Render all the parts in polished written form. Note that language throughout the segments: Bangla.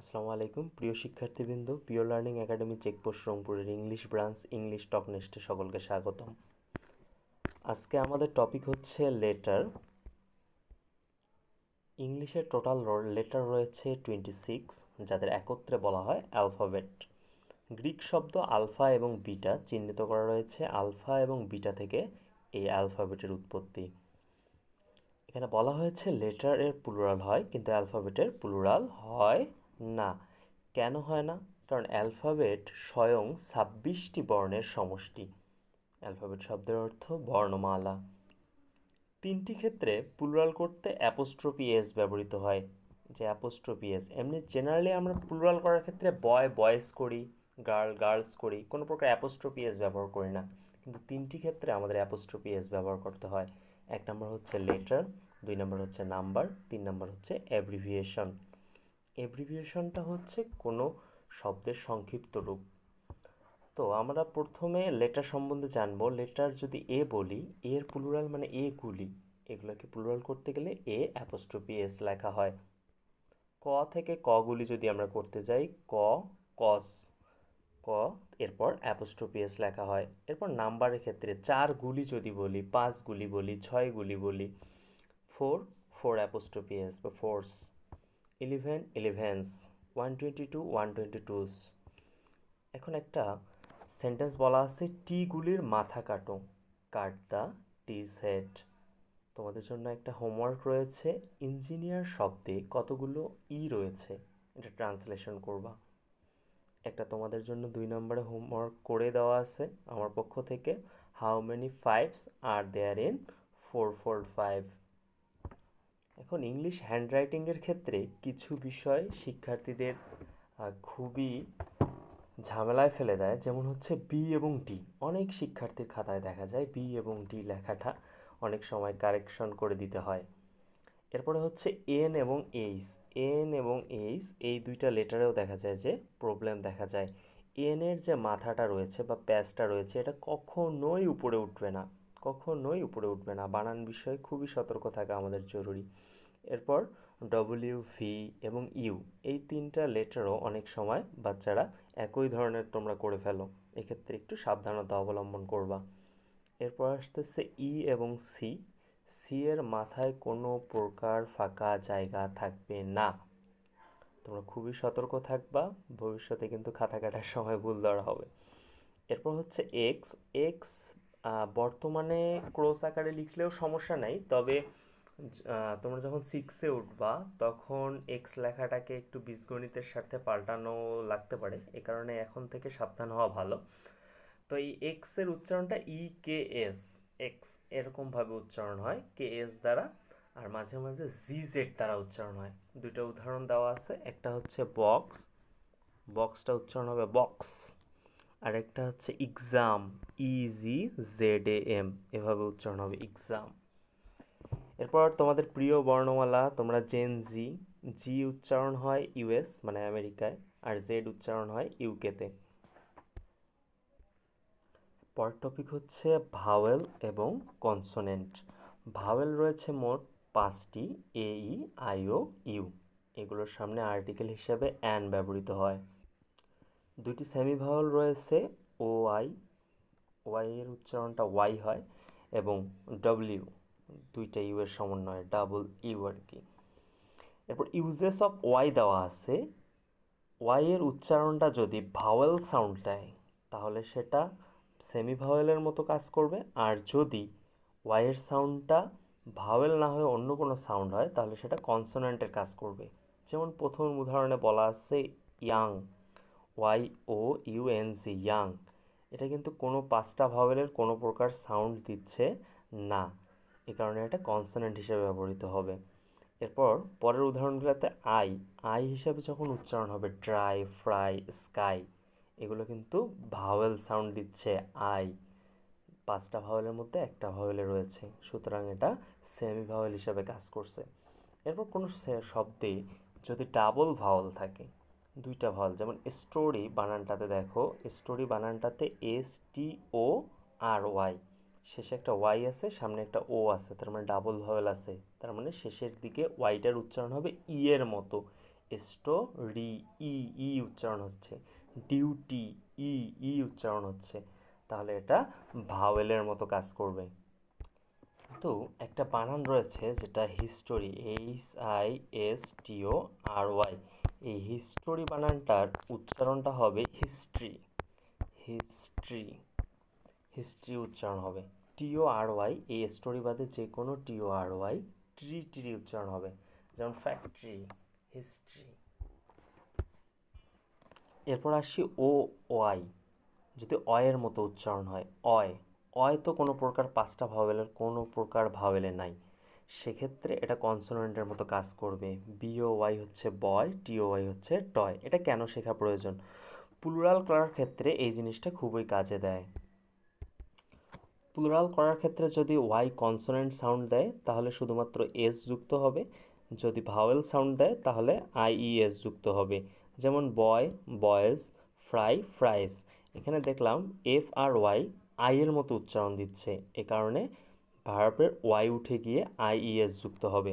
আসসালামু আলাইকুম প্রিয় শিক্ষার্থীবৃন্দ, পিওর লার্নিং একাডেমি চেকপোস্ট রংপুরের ইংলিশ ব্রাঞ্চ ইংলিশ টক নেস্টে সকলকে স্বাগতম। আজকে আমাদের টপিক হচ্ছে লেটার। ইংলিশের টোটাল লেটার রয়েছে 26, যাদের একত্রে বলা হয় অ্যালফাবেট। গ্রিক শব্দ আলফা এবং বিটা চিহ্নিত করা রয়েছে আলফা এবং বিটা থেকে এই অ্যালফাবেটের উৎপত্তি। এখানে বলা হয়েছে লেটারের প্লুরাল হয় কিন্তু অ্যালফাবেটের প্লুরাল হয় না। কেন হয় না? কারণ অ্যালফাবেট স্বয়ং 26টি বর্ণের সমষ্টি। অ্যালফাবেট শব্দের অর্থ বর্ণমালা। 3টি ক্ষেত্রে প্লুরাল করতে অ্যাপোস্ট্রোফি এস ব্যবহৃত হয়। যে অ্যাপোস্ট্রোফি এস, এমনি জেনারেলি আমরা প্লুরাল করার ক্ষেত্রে বয় বয়েজ করি, গার্ল গার্লস করি, কোনো প্রকার অ্যাপোস্ট্রোফি এস ব্যবহার করি না। কিন্তু 3টি ক্ষেত্রে আমাদের অ্যাপোস্ট্রোফি এস ব্যবহার করতে হয়। 1 নম্বর হচ্ছে লেটার, 2 নম্বর হচ্ছে নাম্বার, 3 নম্বর হচ্ছে অ্যাব্রিভিয়েশন। অ্যাব্রিভিয়েশনটা হচ্ছে কোনো শব্দের সংক্ষিপ্ত রূপ। তো আমরা প্রথমে লেটার সম্বন্ধে জানবো। লেটার যদি এ বলি, এর প্লুরাল মানে এ গুলি, এগুলোকে প্লুরাল করতে গেলে এ অ্যাপোস্ট্রোফি এস লেখা হয়। ক থেকে ক গুলি যদি আমরা করতে যাই, ক কস, ক এরপর অ্যাপোস্ট্রোফি এস লেখা হয়। এরপর নাম্বারের ক্ষেত্রে 4 গুলি যদি বলি, 5 গুলি বলি, 6 গুলি বলি, 4 4 অ্যাপোস্ট্রোফি এস বা ফোর্স, 11 ইলেভেন্স, 122 122s। এখন একটা সেন্টেন্স বলা আছে, টি গুলির মাথা কাটো, কাট দ্য টিজ হেড। তোমাদের জন্য একটা হোমওয়ার্ক রয়েছে, ইঞ্জিনিয়ার শব্দে কতগুলো ই রয়েছে এটা ট্রান্সলেশন করবা। একটা তোমাদের জন্য 2 নম্বরে হোমওয়ার্ক করে দেওয়া আছে আমার পক্ষ থেকে, how many fives are there in 445। এখন ইংলিশ হ্যান্ডরাইটিংয়ের ক্ষেত্রে কিছু বিষয় শিক্ষার্থীদের খুবই ঝামেলায় ফেলে দেয়। যেমন হচ্ছে বি এবং ডি, অনেক শিক্ষার্থীর খাতায় দেখা যায় বি এবং ডি লেখাটা অনেক সময় কারেকশন করে দিতে হয়। এরপরে হচ্ছে এন এবং এইচ, এন এবং এইচ এই দুইটা লেটারেও দেখা যায় যে প্রবলেম দেখা যায়। এন এর যে মাথাটা রয়েছে বা প্যাচটা রয়েছে এটা কখনোই উপরে উঠবে না, কখনোই উপরে উঠবে না। বানান বিষয়ে খুবই সতর্ক থাকা আমাদের জরুরি। এরপর ডব্লিউ ভি এবং ইউ এই 3টা লেটারও অনেক সময় বাচ্চারা একই ধরনের তোমরা করে ফেলো, এক্ষেত্রে একটু সাবধানতা অবলম্বন করবা। এরপর আসতেছে ই এবং সি, সি এর মাথায় কোনো প্রকার ফাঁকা জায়গা থাকবে না। তোমরা খুবই সতর্ক থাকবা, ভবিষ্যতে কিন্তু খাতা কাটার সময় ভুল ধরা হবে। এরপর হচ্ছে এক্স, এক্স বর্তমানে ক্রস আকারে লিখলেও সমস্যা নাই, তবে তোমরা যখন 6-এ উঠবা তখন এক্স লেখাটাকে একটু বীজগণিতের সাথে পাল্টানো লাগতে পারে, এ কারণে এখন থেকে সাবধান হওয়া ভালো। তো এই এক্স এর উচ্চারণটা ই কে এস, এক্স এরকমভাবে উচ্চারণ হয় কে এস দ্বারা, আর মাঝে মাঝে জি জেড দ্বারা উচ্চারণ হয়। দুইটা উদাহরণ দেওয়া আছে, একটা হচ্ছে বক্স, বক্সটা উচ্চারণ হবে বক্স, আর একটা হচ্ছে এক্সাম, EGZAM, এভাবে উচ্চারণ হবে এক্সাম। এরপর তোমাদের প্রিয় বর্ণমালা, তোমরা জেন জি, জি উচ্চারণ হয় ইউএস মানে আমেরিকায়, আর জেড উচ্চারণ হয় ইউকেতে। পরের টপিক হচ্ছে ভাওয়েল এবং কনসোনেন্ট। ভাওয়েল রয়েছে মোট 5টি, এ ই আই ও ইউ। এগুলোর সামনে আর্টিকেল হিসাবে অ্যান ব্যবহৃত হয়। 2টি সেমি ভাওয়েল রয়েছে, ও আই, ওয়াই এর উচ্চারণটা ওয়াই হয়, এবং ডব্লিউ, দুইটা ইউ এর সমন্বয় ডাবল ইউ আর কি। এরপর ইউজেস অফ ওয়াই দেওয়া আছে, ওয়াই এর উচ্চারণটা যদি ভাওয়েল সাউন্ড দেয় তাহলে সেটা সেমি ভাওয়েলের মতো কাজ করবে, আর যদি ওয়াইয়ের সাউন্ডটা ভাওয়েল না হয়ে অন্য কোনো সাউন্ড হয় তাহলে সেটা কনসোনেন্টের কাজ করবে। যেমন প্রথম উদাহরণে বলা আছে ইয়াং, ওয়াই ও ইউ এন জি, ইয়াং, এটা কিন্তু কোনো 5টা ভাওয়েলের কোনো প্রকার সাউন্ড দিচ্ছে না, এ কারণে এটা কনসোনেন্ট হিসেবে ব্যবহৃত হবে। এরপর পরের উদাহরণগুলোতে আই, আই হিসাবে যখন উচ্চারণ হবে ড্রাই, ফ্রাই, স্কাই, এগুলো কিন্তু ভাওয়েল সাউন্ড দিচ্ছে আই, 5টা ভাওয়েলের মধ্যে একটা ভাওয়েলে রয়েছে, সুতরাং এটা সেমি ভাওয়েল হিসাবে কাজ করছে। এরপর কোনো শব্দে যদি ডাবল ভাওয়েল থাকে, 2টা ভাওয়েল, যেমন স্টোরি বানানটাতে দেখো, স্টোরি বানানটাতে STORY, শেষে একটা ওয়াই আছে, সামনে একটা ও আছে, তার মানে ডাবল ভাওয়েল আছে, তার মানে শেষের দিকে ওয়াইটার উচ্চারণ হবে ই এর মতো, স্টোরি, ই ই উচ্চারণ হচ্ছে। ডিউটি, ই ই উচ্চারণ হচ্ছে। তাহলে এটা ভাওয়েলের মতো কাজ করবে। কিন্তু একটা বানান রয়েছে যেটা হিস্টোরি, HISTORY। এই হিস্টোরি বানানটার উচ্চারণটা হবে হিস্ট্রি, হিস্ট্রি, হিস্ট্রি উচ্চারণ হবে। TORY, এই স্টোরি বাদে যে কোনো TORY, ট্রি ট্রি উচ্চারণ হবে। যেমন ফ্যাক্টরি, হিস্ট্রি। এরপর আসি OY। যদি অয়ের মতো উচ্চারণ হয়, অয়, অয় তো কোনো প্রকার পাঁচটা ভাওয়েলের কোনো প্রকার ভাওয়েলে নাই, সেক্ষেত্রে এটা কনসোনেন্টের মতো কাজ করবে। BOY হচ্ছে বয়, TOY হচ্ছে টয়। এটা কেন শেখা প্রয়োজন? প্লুরাল করার ক্ষেত্রে এই জিনিসটা খুবই কাজে দেয়। প্লুরাল করার ক্ষেত্রে যদি ওয়াই কনসোনেন্ট সাউন্ড দেয় তাহলে শুধুমাত্র এস যুক্ত হবে, যদি ভাওয়েল সাউন্ড দেয় তাহলে IES যুক্ত হবে। যেমন বয়, বয়েজ, ফ্রাই, ফ্রাইস। এখানে দেখলাম FRY আই এর মতো উচ্চারণ দিচ্ছে, এ কারণে ভার্বের ওয়াই উঠে গিয়ে IES যুক্ত হবে।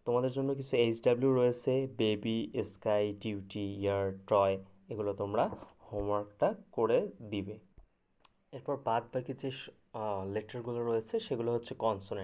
তোমাদের জন্য কিছু HW রয়েছে, বেবি, স্কাই, ডিউটি, ইয়ার, টয়। এগুলো তোমরা হোমওয়ার্কটা করে দিবে। এরপর বাদ বাকি যে লেটারগুলো রয়েছে সেগুলো হচ্ছে কনসোনেন্ট।